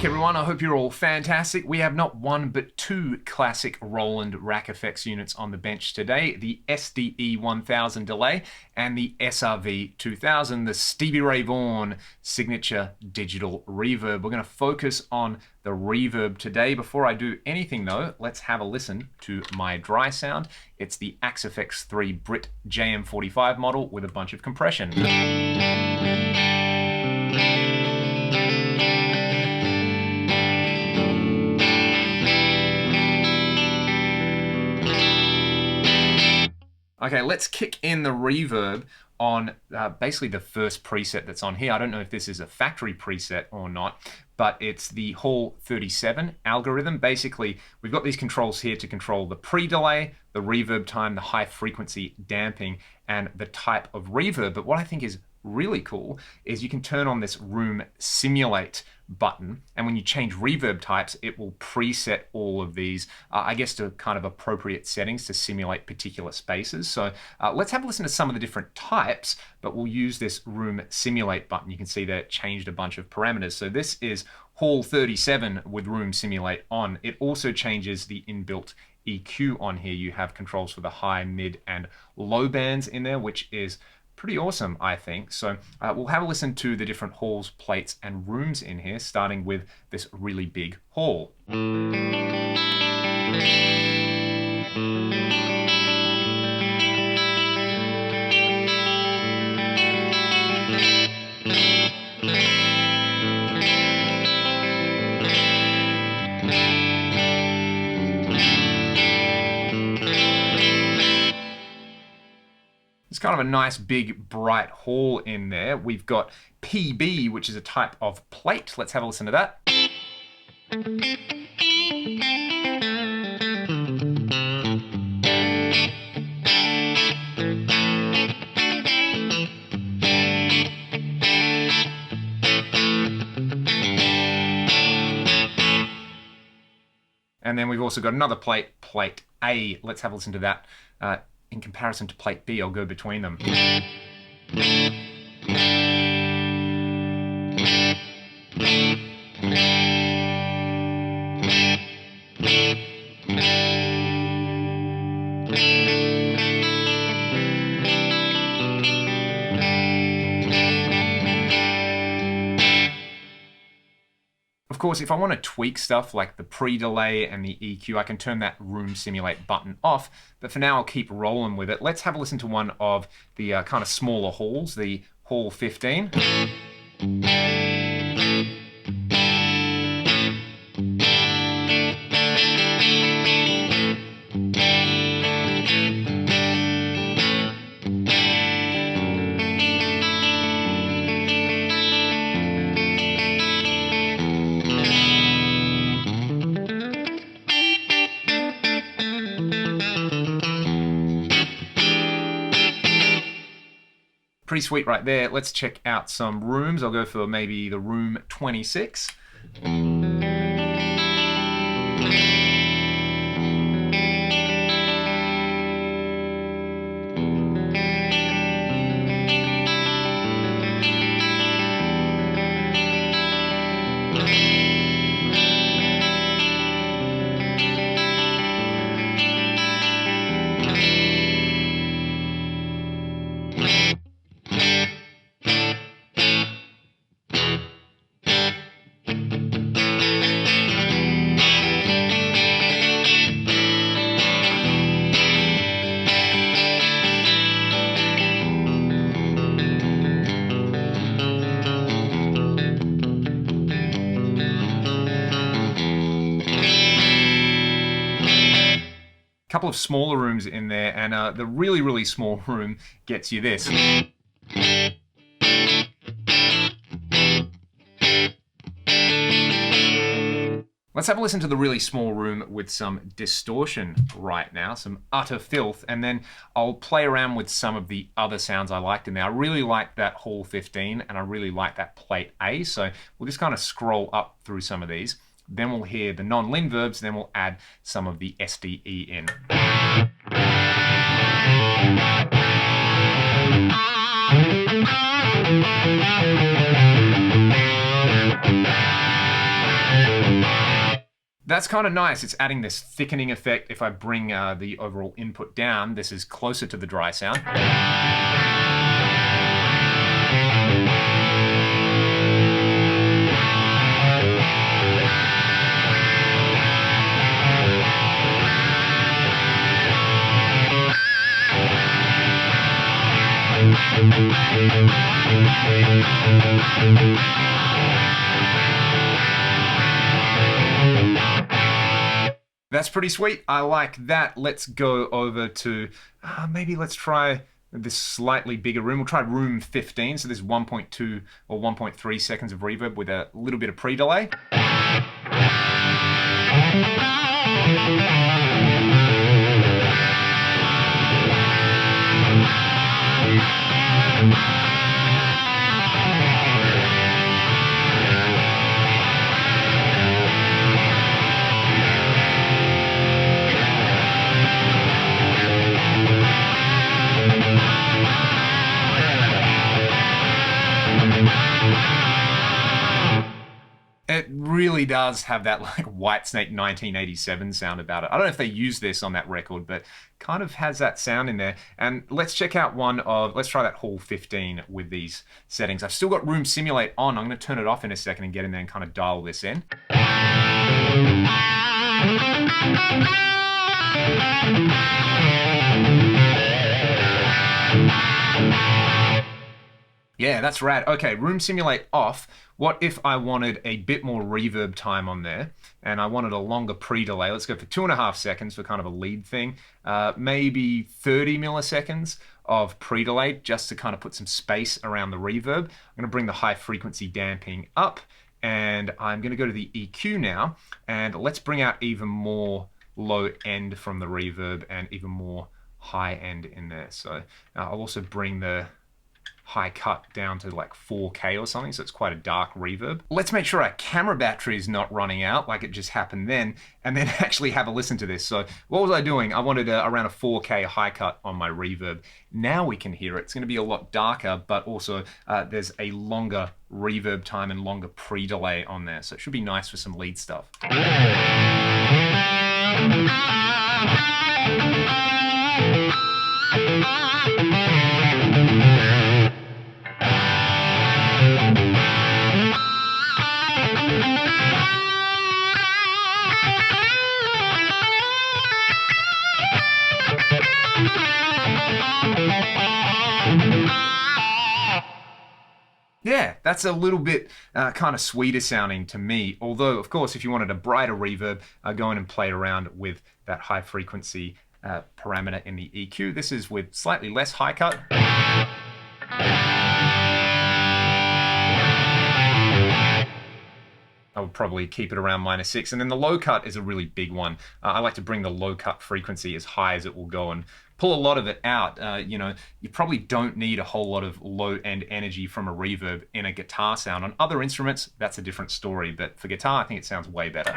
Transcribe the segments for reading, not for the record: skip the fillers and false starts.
everyone, I hope you're all fantastic. We have not one but two classic Roland rack effects units on the bench today, the SDE 1000 delay and the SRV 2000, the Stevie Ray Vaughan signature digital reverb. We're going to focus on the reverb today. Before I do anything though, let's have a listen to my dry sound. It's the Axe-Fx 3 Brit JM45 model with a bunch of compression. Okay, let's kick in the reverb on basically the first preset that's on here. I don't know if this is a factory preset or not, but it's the Hall 37 algorithm. Basically, we've got these controls here to control the pre-delay, the reverb time, the high frequency damping, and the type of reverb. But what I think is really cool is you can turn on this room simulate button, and when you change reverb types, it will preset all of these, I guess, to kind of appropriate settings to simulate particular spaces. So let's have a listen to some of the different types, but we'll use this room simulate button. You can see that it changed a bunch of parameters. So this is Hall 37 with room simulate on. It also changes the inbuilt EQ on here. You have controls for the high, mid, and low bands in there, which is pretty awesome, I think. So we'll have a listen to the different halls, plates, and rooms in here, starting with this really big hall. It's kind of a nice big bright hall in there. We've got PB, which is a type of plate. Let's have a listen to that. And then we've also got another plate, plate A. Let's have a listen to that. In comparison to plate B, I'll go between them. Of course, if I want to tweak stuff like the pre-delay and the EQ, I can turn that room simulate button off, but for now I'll keep rolling with it. Let's have a listen to one of the kind of smaller halls, the Hall 15. Pretty sweet right there. Let's check out some rooms. I'll go for maybe the room 26. Couple of smaller rooms in there, and the really small room gets you this. Let's have a listen to the really small room with some distortion right now, some utter filth, and then I'll play around with some of the other sounds I liked in there. I really like that Hall 15, and I really like that plate A, so we'll just kind of scroll up through some of these. Then we'll hear the non-lin verbs, then we'll add some of the SDE in. that's kind of nice. It's adding this thickening effect. If I bring the overall input down, this is closer to the dry sound. That's pretty sweet. I like that. Let's go over to, maybe let's try this slightly bigger room. We'll try room 15. So there's 1.2 or 1.3 seconds of reverb with a little bit of pre-delay. It really does have that like Whitesnake 1987 sound about it. I don't know if they use this on that record, but kind of has that sound in there. And let's check out let's try that Hall 15 with these settings. I've still got Room Simulate on. I'm going to turn it off in a second and get in there and kind of dial this in. Yeah, that's rad. Okay, Room Simulate off. What if I wanted a bit more reverb time on there and I wanted a longer pre-delay? Let's go for 2.5 seconds for kind of a lead thing. Maybe 30 milliseconds of pre-delay just to kind of put some space around the reverb. I'm going to bring the high frequency damping up and I'm going to go to the EQ now and let's bring out even more low end from the reverb and even more high end in there. So I'll also bring the high cut down to like 4K or something, so it's quite a dark reverb. Let's make sure our camera battery is not running out like it just happened then, and then actually have a listen to this. So what was I doing? I wanted around a 4K high cut on my reverb. Now we can hear it. It's going to be a lot darker, but also there's a longer reverb time and longer pre-delay on there, so it should be nice for some lead stuff. Yeah, that's a little bit kind of sweeter sounding to me. Although, of course, if you wanted a brighter reverb, go in and play around with that high frequency parameter in the EQ. This is with slightly less high cut. I would probably keep it around -6. And then the low cut is a really big one. I like to bring the low cut frequency as high as it will go and pull a lot of it out. You know, you probably don't need a whole lot of low end energy from a reverb in a guitar sound. On other instruments, that's a different story. But for guitar, I think it sounds way better.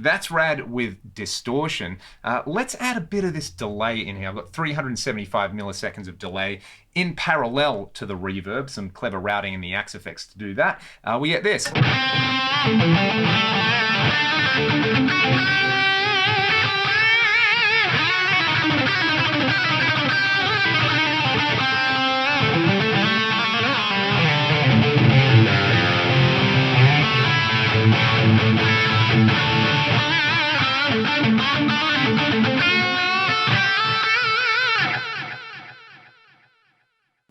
That's rad with distortion. Let's add a bit of this delay in here. I've got 375 milliseconds of delay in parallel to the reverb. Some clever routing in the Axe effects to do that. We get this.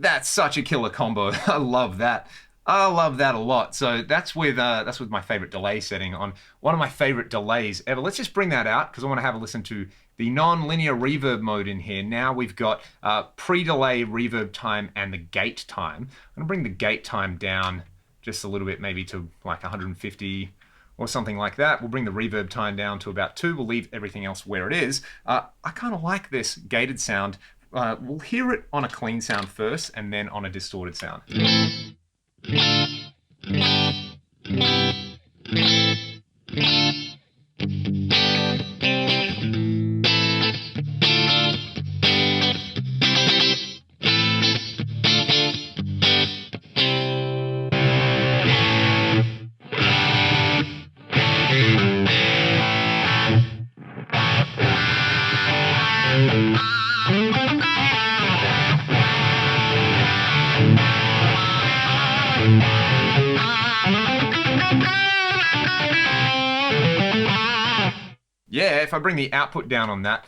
That's such a killer combo. I love that. I love that a lot. So that's with my favorite delay setting on one of my favorite delays ever. Let's just bring that out because I want to have a listen to the non-linear reverb mode in here. Now we've got pre-delay reverb time and the gate time. I'm going to bring the gate time down just a little bit, maybe to like 150 or something like that. We'll bring the reverb time down to about 2. We'll leave everything else where it is. I kind of like this gated sound. We'll hear it on a clean sound first and then on a distorted sound. Yeah, if I bring the output down on that,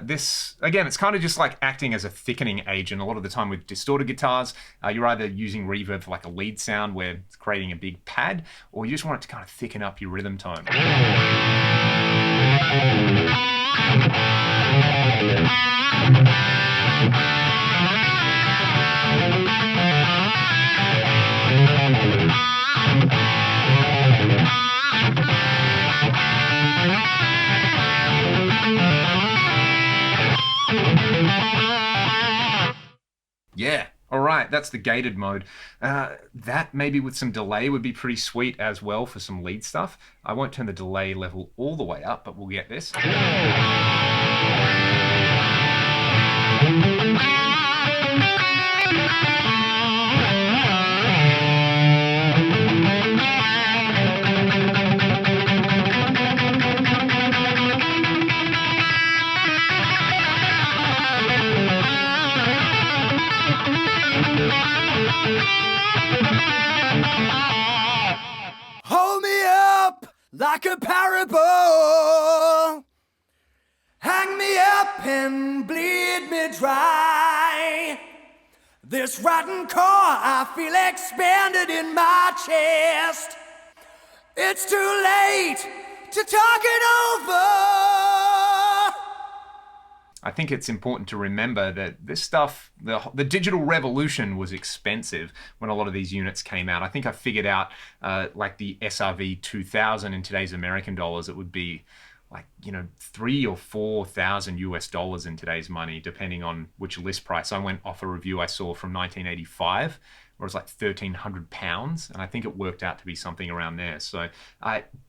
this, again, it's kind of just like acting as a thickening agent. A lot of the time with distorted guitars, you're either using reverb for like a lead sound where it's creating a big pad, or you just want it to kind of thicken up your rhythm tone. Yeah, all right, that's the gated mode. That maybe with some delay would be pretty sweet as well for some lead stuff. I won't turn the delay level all the way up, but we'll get this. Hold me up like a parable. Hang me up and bleed me dry. This rotten core I feel expanded in my chest. It's too late to talk it over. I think it's important to remember that this stuff, the digital revolution was expensive when a lot of these units came out. I think I figured out like the SRV 2000 in today's American dollars, it would be like, you know, $3,000 or $4,000 US in today's money, depending on which list price. I went off a review I saw from 1985, where it was like £1,300, and I think it worked out to be something around there. So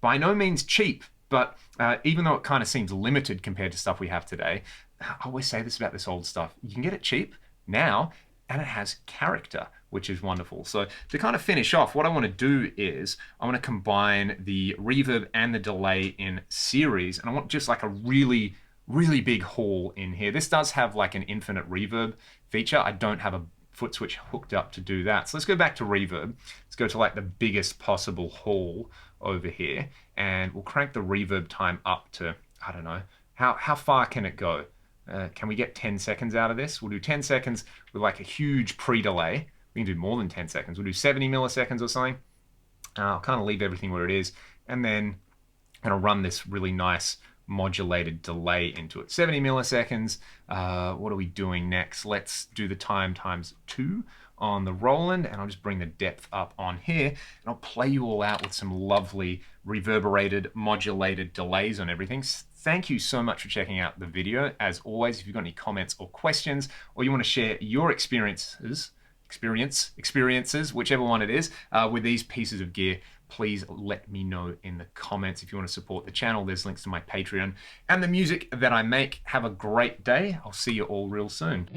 by no means cheap, but even though it kind of seems limited compared to stuff we have today, I always say this about this old stuff. You can get it cheap now, and it has character, which is wonderful. So to kind of finish off, what I want to do is I want to combine the reverb and the delay in series, and I want just like a really, really big hall in here. This does have like an infinite reverb feature. I don't have a foot switch hooked up to do that. So let's go back to reverb. Let's go to like the biggest possible hall over here, and we'll crank the reverb time up to, I don't know, how far can it go? Can we get 10 seconds out of this? We'll do 10 seconds with like a huge pre-delay. We can do more than 10 seconds. We'll do 70 milliseconds or something. I'll kind of leave everything where it is. And then I'm going to run this really nice modulated delay into it. 70 milliseconds. What are we doing next? Let's do the time times 2 on the Roland, and I'll just bring the depth up on here, and I'll play you all out with some lovely reverberated, modulated delays on everything. Thank you so much for checking out the video. As always, if you've got any comments or questions, or you want to share your experiences, whichever one it is, with these pieces of gear, please let me know in the comments. If you want to support the channel, there's links to my Patreon and the music that I make. Have a great day. I'll see you all real soon.